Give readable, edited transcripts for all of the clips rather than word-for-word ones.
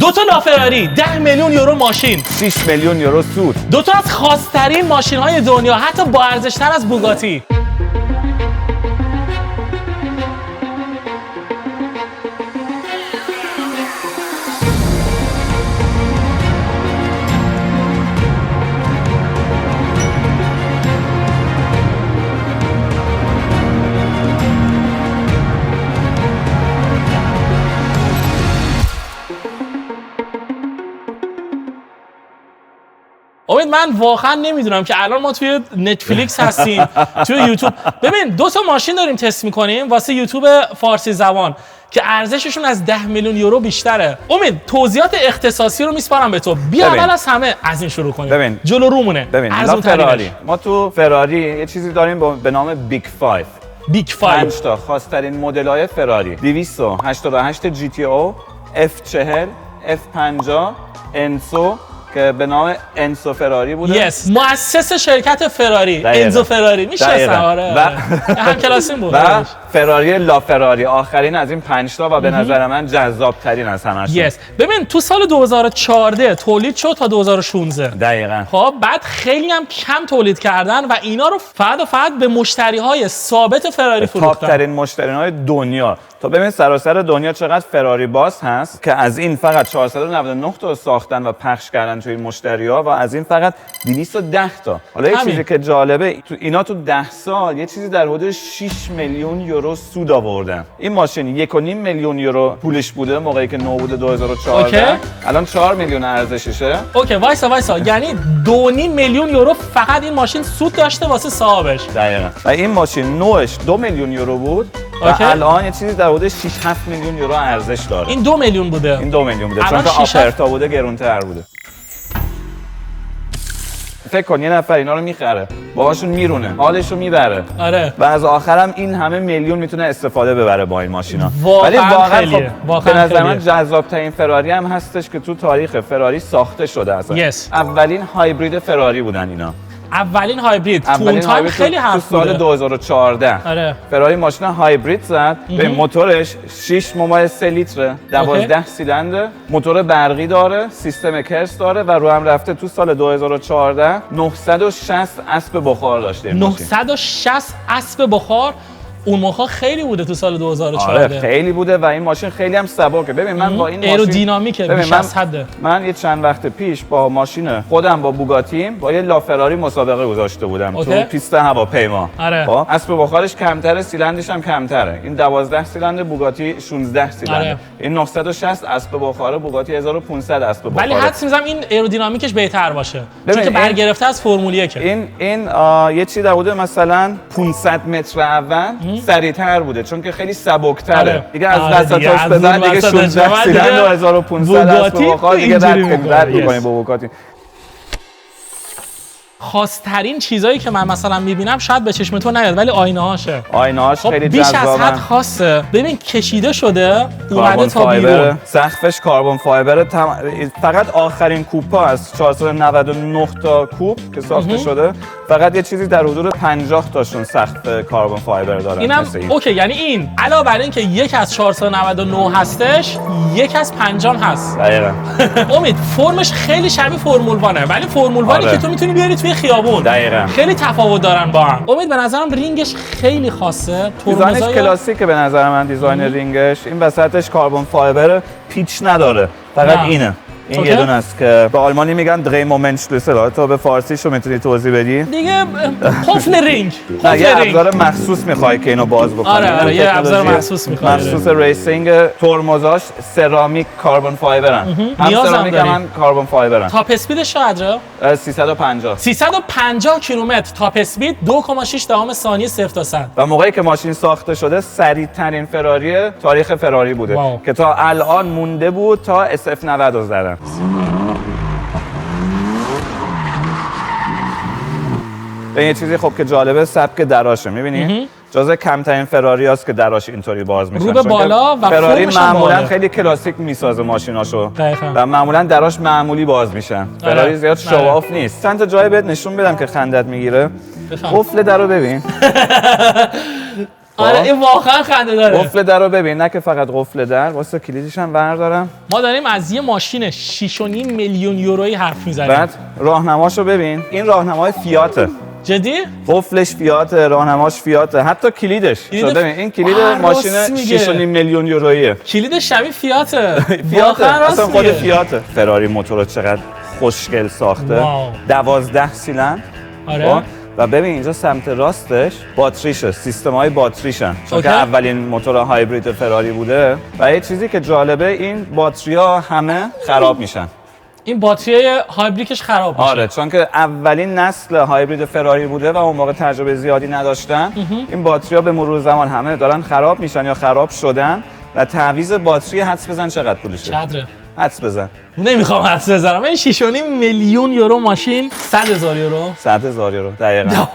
دو تا لافراری 10 میلیون یورو ماشین 6 میلیون یورو سود. دو تا از خاص‌ترین ماشین‌های دنیا، حتی با ارزش‌تر از بوگاتی. امید، من واقعا نمیدونم که الان ما توی نتفلیکس هستیم توی یوتیوب. ببین دو تا ماشین داریم تست میکنیم واسه یوتیوب فارسی زبان که ارزششون از 10 میلیون یورو بیشتره. امید، توضیحات اختصاصی رو میسپارم به تو. بیا اول از همه از این شروع کنیم. ببین. جلو رومونه. ببین فراری، ما تو فراری یه چیزی داریم به نام بیگ 5. بیگ 5 5 تا خاص‌ترین مدل‌های فراری: 288 جی تی او، F40، F50، انسو که به نام انسو فراری بوده. یس، مؤسس شرکت فراری، انزو فراری میشناسم. آره هم کلاسیم بود. و فراری لا فراری آخرین از این 5 تا و به نظر من جذاب ترین از همشون. یس، ببین تو سال 2014 تولید شد تا 2016. دقیقاً. خب بعد خیلی هم کم تولید کردن و اینا رو فقط به مشتری‌های ثابت فراری فروختن. تاپ ترین مشتری‌های دنیا. تا ببین سراسر دنیا چقدر فراری باز هست که از این فقط 499 تا ساختن و پخش کردن توی این مشتری‌ها و از این فقط 210 تا. حالا یه چیزی که جالبه، اینا تو 10 سال یه چیزی در حدود 6 میلیون یورو سود آوردن. این ماشین 1.5 میلیون یورو پولش بوده موقعی که نو بوده 2014. الان 4 میلیون ارزششه. اوکی، وایسا یعنی 2.5 میلیون یورو فقط این ماشین سود داشته واسه صاحبش. دقیقاً. و این ماشین نوش 2 میلیون یورو بود. و الان یه چیزی در حدود 6-7 میلیون یورو ارزش داره. این 2 میلیون بوده. این 2 میلیون بوده چون که آپرتا بوده گرونتر بوده. فکر کن یه نفر اینا رو میخره، باهاشون میرونه، حالشو میبره. آره. و از آخرم این همه میلیون میتونه استفاده ببره با این ماشینا. ولی واقعا به نظر من جذاب ترین فراری هم هستش که تو تاریخ فراری ساخته شده اصلا. اولین هایبرید فراری بودن اینا. اولین هایبرید تو تایم خیلی حرف تو سال 2014. آره. فراری ماشین هایبرید زد. به موتورش 6.3 لیتره، 12 سیلندر، موتور برقی داره، سیستم کرس داره و رو هم رفته. تو سال 2014 960 اسب بخار داشته. 960 اسب بخار اون موقع خیلی بوده تو سال 2014. آره خیلی بوده و این ماشین خیلی هم سبکه. ببین من با این ماشین ایرودینامیکه بیش از حده. من یه چند وقت پیش با ماشین خودم با بوگاتیم با یه لافراری مسابقه گذاشته بودم تو پیست هواپیما. آره. اسب بخارش کمتره، سیلندرش هم کمتره. این 12 سیلندر، بوگاتی 16 سیلندر. آره. این 960 اسب بخاره، بوگاتی 1500 اسب بخاره. ولی حدس می‌زنم این ایرودینامیکش بهتر باشه. چون که برگرفته از فرمول 1. این یه چی در حدود مثلا 500 متر اول سریعتر بوده چون که خیلی سبک‌تره. دیگه از وسطاش به بعد دیگه 16 سیلندر 1500 اسب بخار دیگه رد می‌کنه با بوگاتی. خاص‌ترین چیزایی که من مثلا می‌بینم شاید به چشم تو نیاد ولی آینه‌هاشه. آینه‌هاش خیلی بیش جذابه. از حد خاصه. ببین کشیده شده اومده تا بیرون. سقفش کاربن فایبر. فقط آخرین کوپا از 499 تا کوپ که ساخته شده فقط یه چیزی در حدود 50 تاشون سقف کاربن فایبر دارن. اینم اوکی، یعنی این علاوه بر اینکه یک از 499 هستش، یک از 50 هست. دقیقاً. امید، فرمش خیلی شبیه فرمول 1 ولی فرمول 1 که تو میتونی بیاری توی خیابون. دقیقاً. خیلی تفاوت دارن با هم. امید، به نظرم رینگش خیلی خاصه. دیزاینش کلاسیکه به نظر من. دیزاین رینگش این وسطش کاربن فایبر، پیچ نداره، فقط اینه. این یه دونه است که به آلمانی میگن دری مومنت شلوسل. تو به فارسیشو میتونی توضیح بدی؟ دیگه قفل رینگ. یه ابزار مخصوص میخوای که اینو باز بکنی. آره یه ابزار مخصوص میخوای. مخصوص ریسینگ. ترمزاش سرامیک کاربن فایبرن. هم سرامیک هم کاربن فایبرن. تاپ اسپیدش چقدره؟ 350. 350 کیلومتر تاپ اسپید، 2.6 ثانیه 0 تا 100. و موقعی که ماشین ساخته شده سریع ترین فراری تاریخ فراری بوده که تا الان مونده بود تا SF90 رو زدن. به یه چیزی خب که جالبه سبک دراشه. می‌بینی؟ جزء کمترین فراری هست که دراش اینطوری باز میشه. رو به بالا و فراری معمولا خیلی کلاسیک میسازه ماشیناشو و معمولا دراش معمولی باز میشن. فراری زیاد شواف نیست. چند تا جای بهت نشون بدم که خندت میگیره. قفل درو ببین. آره این واقعا خنده داره. قفل در رو ببین، نه که فقط قفل در، واسه کلیدش هم بردارم. ما داریم از یه ماشین 6.5 میلیون یورویی حرف میزنیم. بعد راهنماشو ببین، این راهنمای فیاته. جدی؟ قفلش فیاته، راهنماش فیاته، حتی کلیدش. ببین این کلید ماشین 6.5 میلیون یوروییه. کلید شبیه فیاته. فیاته اصلا خود فیاته. فراری موتور چقدر خوشگل ساخته. 12 سیلندر. آره. و ببین اینجا سمت راستش باتریشه، سیستم‌های باتریشن، چون که اولین موتور هایبرید فراری بوده. و یه چیزی که جالبه این باتری‌ها همه خراب میشن. این باتری هایبریدش خراب میشه. آره، چون که اولین نسل هایبرید فراری بوده و اون موقع تجربه زیادی نداشتن. این باتری‌ها به مرور زمان همه دارن خراب میشن یا خراب شدن و تعویض باتری حدس بزن چقدر پولشه؟ چقدره؟ حدس بزن. نمیخوام حدس بزنم. این 6.5 میلیون یورو ماشین 100,000 یورو. 100,000 یورو دقیقاً.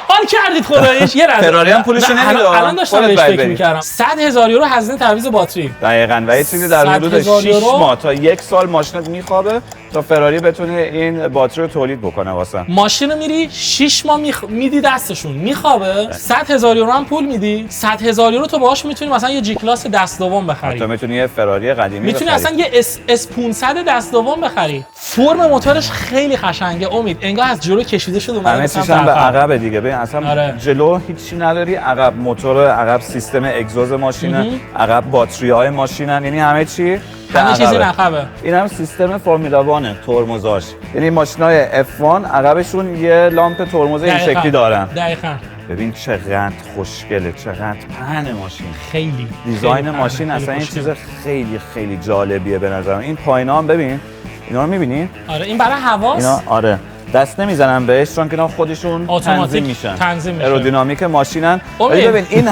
حال کردید خداییش یه رد. فراری هم پولش نمیده. الان داشتم بهش فکر می‌کردم. 100,000 یورو هزینه تعویض باتری. دقیقاً و یه چیزی در حدود 6 ماه تا 1 سال ماشینت میخوابه تا فراری بتونه این باتری رو تولید بکنه واسه. ماشین رو میری 6 ماه میدی دستشون میخوابه. 100,000 یورو هم پول میدی. 100,000 یورو تو باهاش میتونی مثلا یه جی کلاس دست دوم بخری. تو میتونی یه فراری قدیمی میتونی بخری. اصلا یه اس 500 دست دوم بخری. فرم موتورش خیلی قشنگه امید. انگار از جلو کشیده شده اومده همه چیز هم به عقب دیگه. ببین اصلا جلو هیچی نداری، عقب موتور، عقب سیستم اگزوز ماشینه، عقب باتری‌های ماشینن، یعنی همه چی همه چیزی عقبه. این هم سیستم فرمولا 1 ترمزاش. یعنی ماشینای F1 عقبشون یه لامپ ترمز این شکلی دارن. دقیقاً. ببین چقدر خوشگله، چقدر پهن ماشین. خیلی دیزاین ماشین اصلا این چیز خیلی خیلی جالبیه به نظرم. این پایینا هم ببین، اینا رو می‌بینی؟ آره این برای هواست. اینا آره. دست نمیزنم بهش چون که اینا خودشون تنظیم میشن. ایرودینامیک ماشینن. ولی ببین این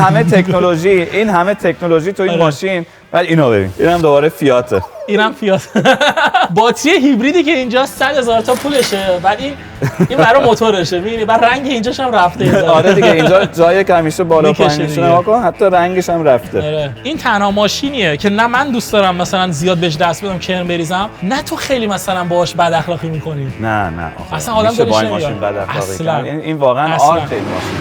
همه تکنولوژی تو این ماشین، بعد اینو ببین. اینم دوباره فیاته. اینم فیات. باتری هیبریدی که اینجا 100,000 تا پولشه. بعد این برای موتورشه. می‌بینی بعد رنگ اینجاش هم رفته. آره دیگه اینجا جای که همیشه بالا پایین میشه نگاه کن، حتی رنگش هم رفته. آره. این تنها ماشینیه که نه من دوست دارم مثلا زیاد بهش دست بدم کرم بریزم، نه تو خیلی مثلا باهاش بد اخلاقی می‌کنی. نه اصلا آدم دلش نمیاد. ماشین بد اخلاقی کنه. این واقعا آرت این ماشین.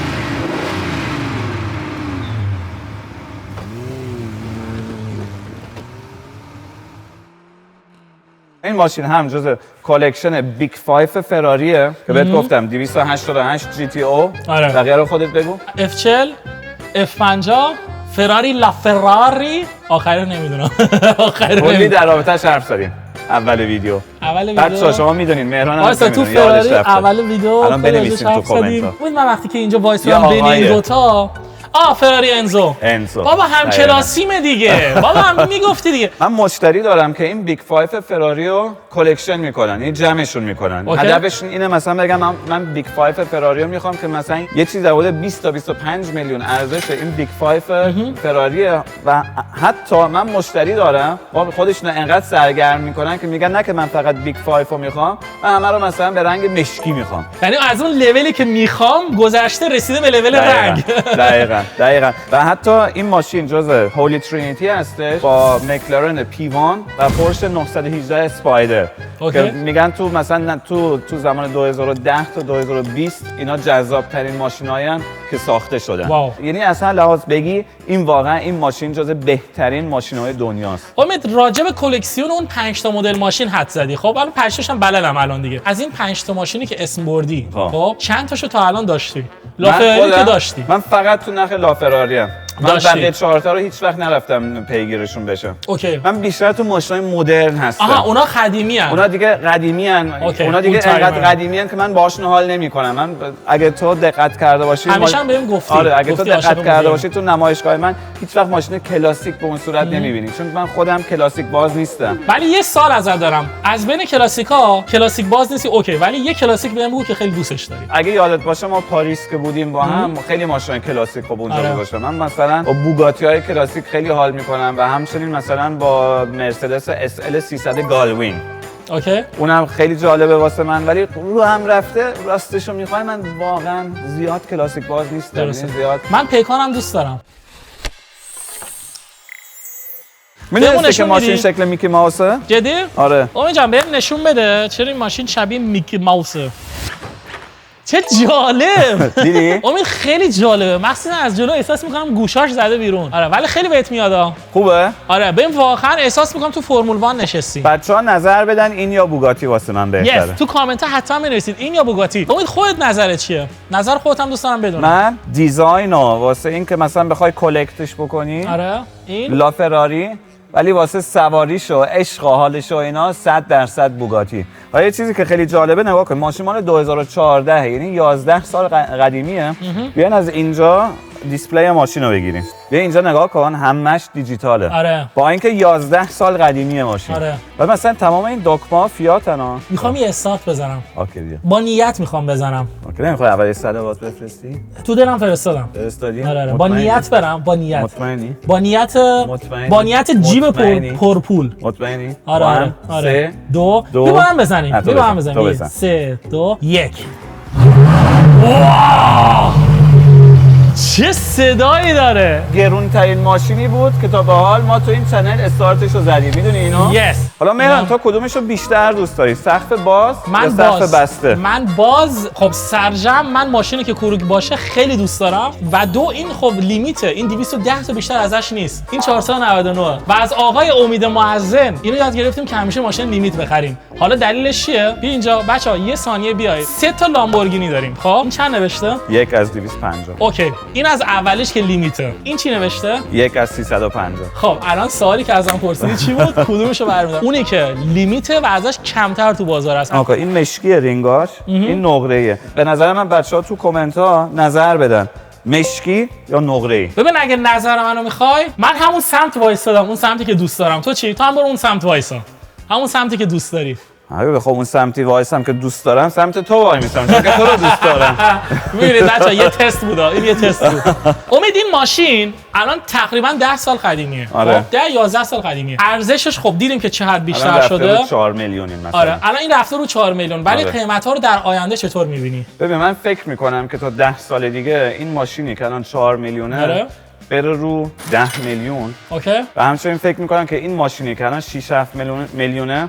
این ماشین هم جزء کالکشن بیگ 5 فراریه که بهت گفتم 288 جی تی او. آره. بقیه رو خودت بگو. F40 F50 فراری لا فراری آخر نمیدونم. کلی در رابطه‌اش حرف زدیم اول ویدیو. بچه‌ها شما میدونین مهران هم تو فراری اول ویدیو الان بنویسین تو کامنت. بود من وقتی که اینجا وایسادم بین این دو تا فراری انزو بابا هم کلاسیمه دیگه. بابا هم میگفتی دیگه. من مشتری دارم که این بیگ 5 فراری رو کلکشن میکنن، این جمعشون میکنن. هدفشون اینه مثلا بگم من بیگ 5 فراری رو میخوام که مثلا یه چیز در حدود 20 تا 25 میلیون ارزش این بیگ 5 فراریه. و حتی من مشتری دارم خودشون انقدر سرگرم میکنن که میگن نه که من فقط بیگ 5 رو میخوام، من همه رو مثلا به رنگ مشکی میخوام. یعنی از اون لولی که میخوام گذشته رسیده به لول رنگ. دقیقاً. و حتی این ماشین جزء هولی ترینیتی هستش با مکلارن P1 و پورش 918 اسپایدر که میگن تو مثلا تو زمان 2010 تا 2020 اینا جذاب ترین ماشینایین که ساخته شدن. یعنی اصلا لحاظ بگی این واقعا این ماشین جزء بهترین ماشین‌های دنیاست. امید راجع به کلکسیون اون 5 تا مدل ماشین حد زدی. خب الان 5 تاشم بلدم الان دیگه. از این 5 تا ماشینی که اسم بردی خب چند تاشو تا الان داشتی؟ لافراری که داشتی. من فقط تو نخ لافراری ام. من بقیه 4 تا رو هیچ وقت نرفتم پیگیرشون بشم. من بیشتر تو ماشینای مدرن هستم. اونا قدیمی ان. اونا دیگه قدیمی ان. اونا دیگه انقدر قدیمی ان که من باهاشون حال نمیکنم. من اگه تو دقت کرده باشی همیشه هم بهم گفتی. آره اگه تو دقت کرده باشی تو نمایشگاه من هیچ وقت ماشین کلاسیک به اون صورت نمیبینی، چون من خودم کلاسیک باز نیستم. ولی یه سال ازت دارم، از بین کلاسیکا کلاسیک باز نیستی اوکی، ولی یه کلاسیک بهم بگو که خیلی دوستش داری. اگه یادت باشه ما پاریس که بودیم با هم خیلی ماشین کلاسیک خب اونجا گذاشتم. من مثلا با بوگاتی‌های کلاسیک خیلی حال میکنم و همچنین مثلا با مرسدس SL 300 گالوین. اونم خیلی جالبه واسه من، ولی رو هم رفته راستشو میخوای من واقعا زیاد کلاسیک باز نیستم. زیاد من پیکانم دوست دارم. میدونی که ماشین شکل میکی ماوسه؟ جدی؟ آره. امید جان بهم نشون بده چرا این ماشین شبیه میکی ماوسه. چه جالب. دیدی؟ امید خیلی جالبه، مخصوصا از جلو احساس میکنم گوشاش زده بیرون. آره ولی خیلی بهت میاد. خوبه؟ آره ببین واقعا احساس میکنم تو فرمول 1 نشستی. بچه‌ها نظر بدن این یا بوگاتی واسه من بهتره. تو کامنت ها حتما بنویسید این یا بوگاتی. امید خودت نظرت چیه؟ نظر خودت هم دوست دارم بدونم. من دیزاینو واسه این که مثلا بخوای کلکتش بکنی آره این لا فراری، ولی واسه سواریش و عشق و حالش و اینا 100% بوگاتی. و یه چیزی که خیلی جالبه نگاه کن، ماشین مال 2014 یعنی 11 سال قدیمیه. بیاین از اینجا دیسپلی ماشین رو بگیریم. بیا اینجا نگاه کن، همش دیجیتاله. آره. با اینکه 11 سال قدیمیه ماشین. آره. و مثلا تمام این دکمه فیاتنا. میخوام یه استارت بزنم. اوکی بیا. با نیت میخوام بزنم. اوکی نمیخوای اول صلوات بفرستی؟ تو دلم فرستادم. فرستادی؟ آره. با نیت برم، با نیت. مطمئنی؟ با نیت مطمئنی؟ با نیت جیب مطمئنی؟ پرپول. مطمئنی؟ آره. 3 2 بیا با هم بزنیم. بیا با هم بزنیم. 3 2 1. چه صدایی داره. گرونترین ماشینی بود که تا به حال ما تو این چنل استارتش رو زدیم. میدونی اینو؟ یس. حالا مهران تو کدومش رو بیشتر دوست داری؟ سقف باز یا من سقف باز. بسته؟ من باز. خب سرجم من ماشینی که کروک باشه خیلی دوست دارم و دو این خب لیمیته، این 210 تا بیشتر ازش نیست، این 499 و از آقای امید معزن اینو یاد گرفتیم که همیشه ماشین لیمیت بخریم. حالا دلیلش چیه؟ بیا اینجا بچه‌ها یه ثانیه بیاید. 3 تا لامبورگینی داریم. خب این چند نوشته؟ 1 از 250. اوکی این از اولیش که لیمیته. این چی نوشته؟ 1 از 350. خب الان سوالی که ازم پرسیدی چی بود؟ کدومشو برمی‌دارم؟ اونی که لیمیته و ازش کمتر تو بازار هست. آقا این مشکی رینگاش، این نقره‌ایه. به نظر من بچه‌ها تو کامنت ها نظر بدن. مشکی یا نقره‌ای؟ ببین اگه نظر منو میخوای من همون سمت وایسادم، اون سمتی که دوست دارم. تو چی؟ تو هم برو اون سمت وایسا، همون سمتی که دوست داری. اگه بخوام اون سمتی وایسم که دوست دارم، سمت تو وای میسم چون که تو رو دوست دارم. میبینید بچه‌ها یه تست بود، این یه تست بود. امید این ماشین الان تقریبا 10 سال قدیمیه. آره. خب 10 11 سال قدیمیه. ارزشش خب دیدیم که چه حد بیشتر الان شده. رفته 4 میلیون این مثلا. آره الان این رفته رو 4 میلیون ولی آره. قیمت‌ها رو در آینده چطور می‌بینی؟ ببین من فکر میکنم که تا 10 سال دیگه این ماشینی که الان 4 میلیونه آره. بره رو 10 میلیون. اوکی. و همچنین فکر میکنم که این ماشینی که الان 6 7 میلیونه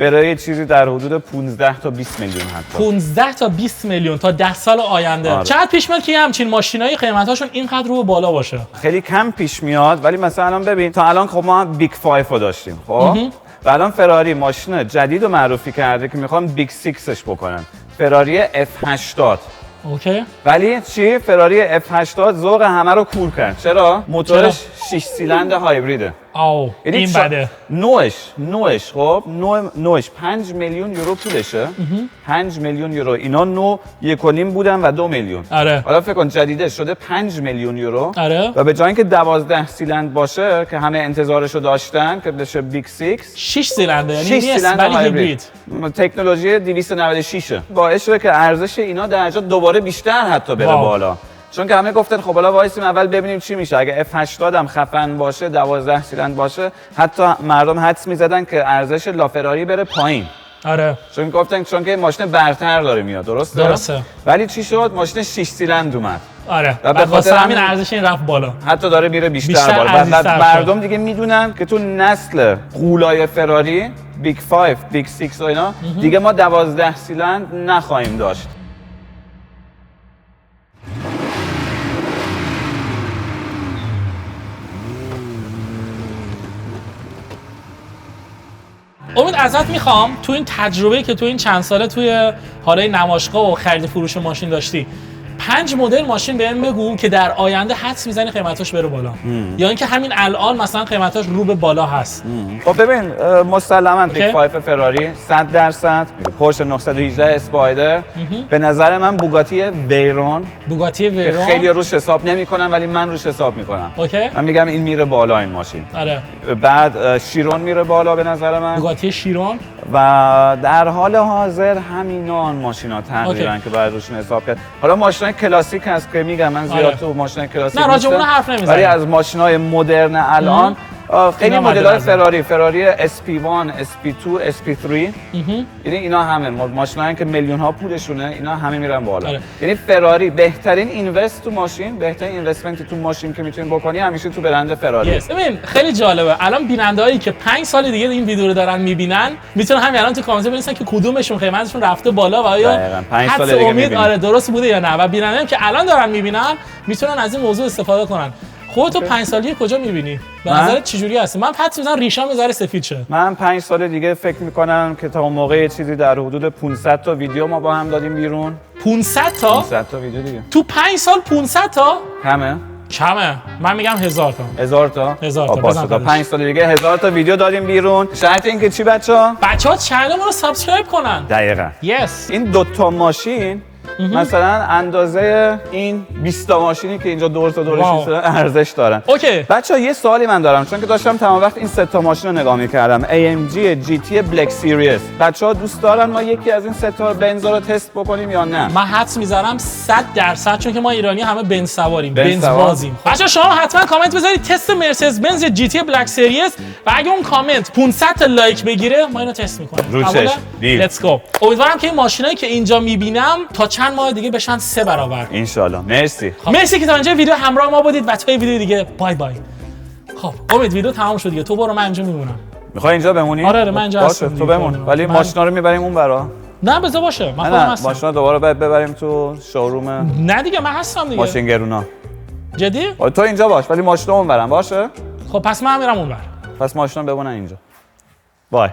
برای یه چیزی در حدود 15 تا 20 میلیون حتی. 15 تا 20 میلیون تا 10 سال آینده. آره. چقدر پیش میاد که همچین ماشینایی قیمتاشون اینقدر رو بالا باشه؟ خیلی کم پیش میاد ولی مثلا الان ببین تا الان خب ما بیگ 5 رو داشتیم خب و الان فراری ماشین جدید رو معرفی کرده که میخوان بیگ 6ش بکنن. فراری F80. اوکی. ولی چی؟ فراری F80 ذوق همه رو کور کرد. چرا؟ موتورش 6 سیلندر هایبریده. آو این بده. نوش خب نوش 5 میلیون یورو پولشه. 5 میلیون یورو. اینا نو 1.5 بودن و 2 میلیون. آره. حالا فکر کن جدیده شده 5 میلیون یورو. آره. و به جای اینکه 12 سیلندر باشه که همه انتظارشو داشتن که بشه بیگ 6 6 سیلندر یعنی 6 نیست سیلندر ولی هیبرید. تکنولوژی 296 باعث شده که ارزش اینا درجا دوباره بیشتر حتی بره بالا. چون که همه گفتن خب حالا وایسیم اول ببینیم چی میشه. اگه F80 هم خفن باشه 12 سیلندر باشه حتی مردم حدس میزدن که ارزش لافراری بره پایین. آره. چون گفتن چون که ماشین برتر داره میاد. درسته. ولی چی شد؟ ماشین 6 سیلندر اومد. آره. و به خاطر همین ارزش این رفت بالا. حتی داره میره بیشتر بالا. و مردم دیگه میدونن که تو نسل غولای فراری بیگ 5 بیگ 6 و اینا دیگه ما 12 سیلندر نخواهیم داشت. امید ازت میخوام تو این تجربه‌ای که تو این چند ساله توی حالای نمایشگاه و خرید فروش ماشین داشتی 5 مدل ماشین بهم بگو که در آینده حدس میزنی قیمتاش بره بالا یا اینکه همین الان مثلا قیمتاش رو به بالا هست. خب ببین مسلماً بیگ 5 فراری 100%، پورشه 918 اسپایدر، به نظر من بوگاتی ویرون خیلی روش حساب نمیکنن ولی من روش حساب میکنم. اوکی. من میگم این میره بالا این ماشین. آره. بعد شیرون میره بالا به نظر من. بوگاتی شیرون و در حال حاضر همینا ماشینا تقریبا که باید روشون حساب کرد. حالا ماشین کلاسیک هست که میگم من زیاد تو ماشین کلاسیک نه راجع اون حرف نمیزنم ولی از ماشینای مدرن الان خیلی اینا مدل مد های نظر. فراری SP1 SP2 SP3 یعنی اینا همه ماشینایی که میلیون ها پولشونه اینا همه میرن بالا. آره. یعنی فراری بهترین اینوست تو ماشین، بهترین اینوستمنت تو ماشین که میتونی بکنی همیشه تو برند فراری. ببین خیلی جالبه الان بیننده‌هایی که 5 سال دیگه این ویدیو رو دارن میبینن میتونن همین الان تو کامنت بنویسن که کدومشون قیمتشون رفته بالا و آیا دقیقاً 5 سال حدس دیگه امید می‌بینیم. آره درست بوده یا نه و بیننده‌ای که الان دارن میبینن میتونن از این موضوع استفاده کنن. خودتو 5 سال دیگه کجا میبینی؟ به من؟ نظرت چجوری هستی؟ من حدس میزنم ریشام یه ذره سفید شه. من 5 سال دیگه فکر میکنم که تا اون موقع یه چیزی در حدود 500 تا ویدیو ما با هم دادیم بیرون. 500 تا؟ 500 تا ویدیو دیگه. تو 5 سال 500 تا؟ کمه؟ کمه. من میگم 1000 تا. 1000 تا؟ 1000 تا. باشه تا بزن 5 سال دیگه 1000 تا ویدیو دادیم بیرون. شرط این که چی بچه‌ها؟ بچه‌ها چنل ما رو سابسکرایب کنن. دقیقاً. یس. این دوتا ماشین مثلا اندازه این 20 تا ماشینی که اینجا دور تا دورش واو. ایستادن ارزش دارن. اوکی. بچه‌ها یه سوالی من دارم چون که داشتم تمام وقت این سه تا ماشین رو نگاه می‌کردم AMG GT بلک سیریز. بچه‌ها دوست دارن ما یکی از این سه تا بنزا رو تست بکنیم یا نه؟ من حدس میذارم 100% چون که ما ایرانی همه بنز سواریم، بنز بنز سوار. بازیم. بچه‌ها شما حتما کامنت بذارید تست مرسدس بنز جی تی بلک سریز و اگه اون کامنت 500 تا لایک بگیره ما اینو تست می‌کنیم. رو چشم. دیل. لیتس گو. امیدوارم که این ماشینایی که اینجا می‌بینم تا چند ماه دیگه بشن 3 برابر. انشالله. مرسی. مرسی که تا اینجا ویدیو همراه ما بودید و تا ویدیو دیگه بای بای. خب امید ویدیو تمام شد دیگه. تو برو من اینجا میمونم. میخوای اینجا بمونی؟ آره من اینجا باشه هستم تو دیگه. بمون ولی من- ماشینا رو میبریم اون برا. نه بذار باشه. من خودم نه هستم. ماشینا دوباره باید ببریم تو شوروم نه دیگه من هستم دیگه. ماشین گرونا. جدی؟ تو اینجا باش ولی ماشینا اون برن باشه؟ خب پس من میرم اونور. پس ماشینا بمونن اینجا. بای.